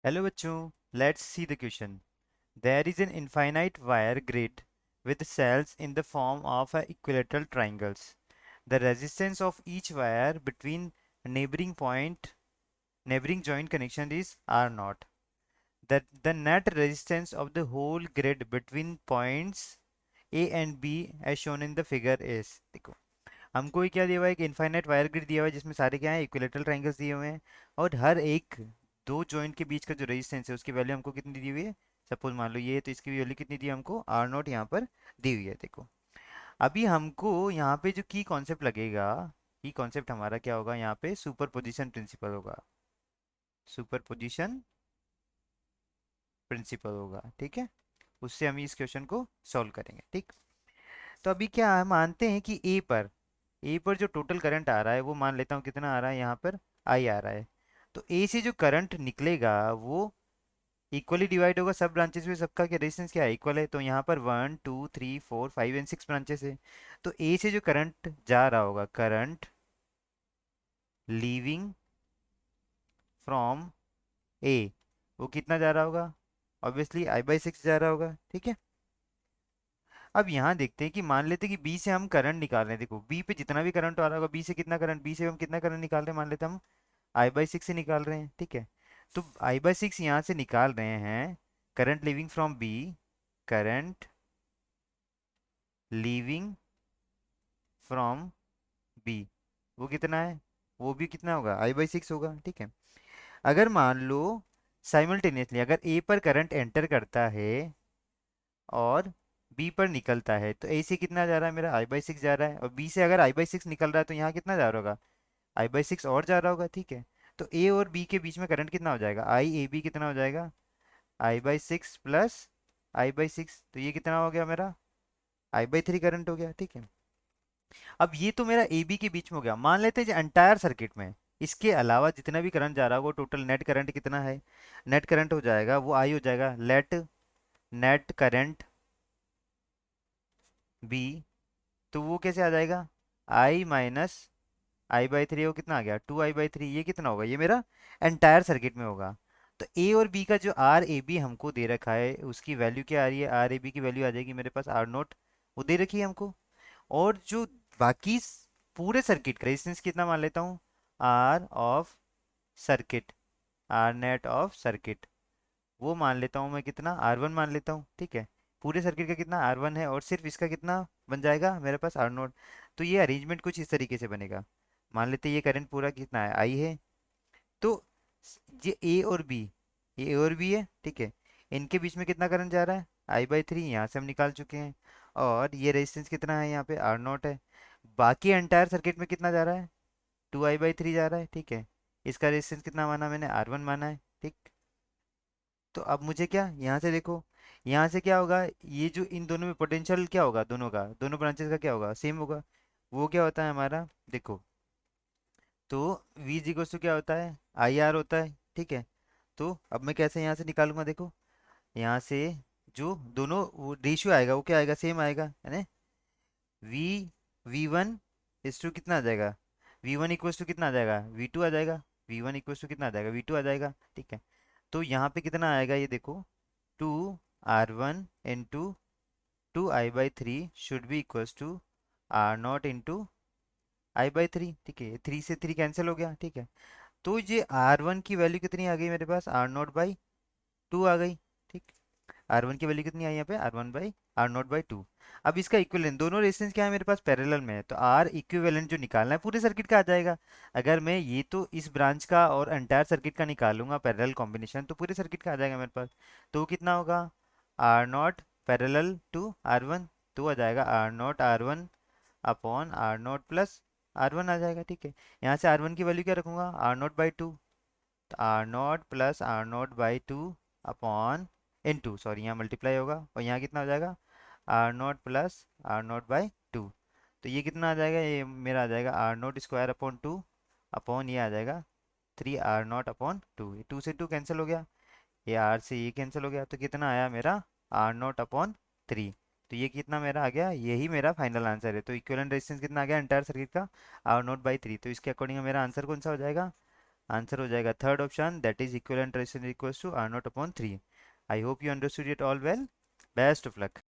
Hello बच्चों, let's see the question. There is an infinite wire grid with cells in the form of equilateral triangles. The resistance of each wire between neighboring joint connection is R naught. The net resistance of the whole grid between points A and B as shown in the figure is. देखो, हमको ये क्या दिया हुआ है, एक infinite wire grid दिया हुआ है जिसमें सारे क्या है, इक्विलेटरल ट्रायंगल्स दिए हुए हैं. और हर एक दो जॉइंट के बीच का जो रेजिस्टेंस है उसकी वैल्यू हमको कितनी दी हुई है. सपोज मान लो ये है, तो इसकी वैल्यू कितनी दी है हमको, आर नॉट यहाँ पर दी हुई है. देखो, अभी हमको यहाँ पे जो की कॉन्सेप्ट लगेगा, की कॉन्सेप्ट हमारा क्या होगा, यहाँ पे सुपर पोजिशन प्रिंसिपल होगा. सुपर पोजिशन प्रिंसिपल होगा, ठीक है. उससे हम इस क्वेश्चन को सॉल्व करेंगे, ठीक. तो अभी क्या हम मानते हैं कि ए पर जो टोटल करंट आ रहा है वो मान लेता हूँ कितना आ रहा है, यहाँ पर आई आ रहा है. तो ए से जो करंट निकलेगा वो इक्वली डिवाइड होगा सब ब्रांचेस में. सबका क्या रेजिस्टेंस क्या है, इक्वल है. तो यहाँ पर 1 2 3 4 5 एंड 6 ब्रांचेस है. तो ए से जो करंट जा रहा होगा, करंट लीविंग फ्रॉम ए, वो कितना जा रहा होगा, ऑब्वियसली I/6 जा रहा होगा, ठीक है. अब यहाँ देखते हैं कि मान लेते हैं कि बी से हम करंट निकाल रहे हैं. देखो, बी पे जितना भी करंट आ रहा होगा, बी से कितना करंट, बी से हम कितना करंट निकाल रहे हैं, मान लेते हैं हम I/6 से निकाल रहे हैं, ठीक है. तो I/6 यहाँ से निकाल रहे हैं. Current living from B, current leaving from B, वो कितना है, वो भी कितना होगा, I/6 होगा, ठीक है. अगर मान लो साइमल्टेनियसली अगर ए पर करंट एंटर करता है और बी पर निकलता है, तो ए से कितना जा रहा है मेरा, I/6 जा रहा है. और बी से अगर I/6 निकल रहा है तो यहाँ कितना जा रहा होगा, I/6 और जा रहा होगा, ठीक है. तो ए और बी के बीच में करंट कितना हो जाएगा, I/AB कितना हो जाएगा, I/6 प्लस I/6. तो ये कितना हो गया मेरा, I/3 करंट हो गया, ठीक है. अब ये तो मेरा ए बी के बीच में हो गया. मान लेते हैं जो एंटायर सर्किट में इसके अलावा जितना भी करंट जा रहा होगा, टोटल नेट करंट कितना है, नेट करंट हो जाएगा वो आई हो जाएगा, लेट नेट करंट बी. तो वो कैसे आ जाएगा, I - I/3, वो कितना आ गया, 2I/3. ये कितना होगा, ये मेरा एंटायर सर्किट में होगा. तो ए और बी का जो आर ए बी हमको दे रखा है उसकी वैल्यू क्या आ रही है, आर ए बी की वैल्यू आ जाएगी मेरे पास आर नोट, वो दे रखी है हमको. और जो बाकी पूरे सर्किट का रेजिस्टेंस कितना मान लेता हूँ, R of circuit, R net of circuit, वो मान लेता हूँ मैं कितना, R1 मान लेता हूँ, ठीक है. पूरे सर्किट का कितना R1 है और सिर्फ इसका कितना बन जाएगा मेरे पास R नोट. तो ये अरेंजमेंट कुछ इस तरीके से बनेगा. मान लेते हैं ये करंट पूरा कितना है, I है. तो ये ए और बी है, ठीक है. इनके बीच में कितना करंट जा रहा है, I/3, यहाँ से हम निकाल चुके हैं. और ये रेजिस्टेंस कितना है, यहाँ पे R नोट है. बाकी एंटायर सर्किट में कितना जा रहा है, 2I/3 जा रहा है, ठीक है. इसका रेजिस्टेंस कितना माना मैंने, R1 माना है, ठीक. तो अब मुझे क्या यहाँ से देखो, यहाँ से क्या होगा, ये जो इन दोनों में पोटेंशियल क्या होगा, दोनों का, दोनों ब्रांचेस का क्या होगा, सेम होगा. वो क्या होता है हमारा, देखो. तो V इक्वल्स टू क्या होता है, IR होता है, ठीक है. तो अब मैं कैसे यहाँ से निकालूंगा, देखो. यहाँ से जो दोनों वो रेशियो आएगा वो क्या आएगा, सेम आएगा, है ना. V V1 इस टू कितना आ जाएगा, V1 इक्वल्स टू कितना आ जाएगा, V2 आ जाएगा. V1 इक्वल्स टू कितना आ जाएगा, V2 आ जाएगा, ठीक है. तो यहाँ पे कितना आएगा ये देखो, 2R1 into 2I/3 should be equals to R0 into I/3, ठीक है. 3 से 3 कैंसिल हो गया, ठीक है. तो ये R1 की वैल्यू कितनी आ गई मेरे पास, R0/2 आ गई, ठीक. R1 की वैल्यू कितनी आई यहाँ पे, R0/2. अब इसका इक्विवेलेंट, दोनों रेजिस्टेंस क्या है मेरे पास, पैरेलल में है. तो R इक्विवेलेंट जो निकालना है पूरे सर्किट का आ जाएगा. अगर मैं ये तो इस ब्रांच का और एंटायर सर्किट का निकालूंगा पैरेलल कॉम्बिनेशन, तो पूरे सर्किट का आ जाएगा मेरे पास. तो वो कितना होगा, R0 पैरेलल टू R1. तो आ जाएगा R0 R1 upon R0 plus R1 आ जाएगा, ठीक है. यहाँ से R1 की वैल्यू क्या रखूंगा, R0/2. तो R0 plus R0/2 upon into, sorry यहाँ मल्टीप्लाई होगा, और यहाँ कितना हो जाएगा, R0 प्लस R0/2. तो ये कितना आ जाएगा, ये मेरा आ जाएगा R0 स्क्वायर अपॉन 2 अपॉन ये आ जाएगा 3R0 अपॉन 2. ये 2 से 2 कैंसिल हो गया, ये R से ये कैंसिल हो गया. तो कितना आया मेरा, R0 अपॉन 3. तो ये कितना मेरा आ गया, यही मेरा फाइनल आंसर है. तो इक्विवेलेंट रेजिस्टेंस कितना आ गया एंटायर सर्किट का, R0/3. तो इसके अकॉर्डिंग मेरा आंसर कौन सा हो जाएगा, आंसर हो जाएगा third option, that is equivalent resistance equals to R0 upon 3। I hope you understood it all well. Best of luck.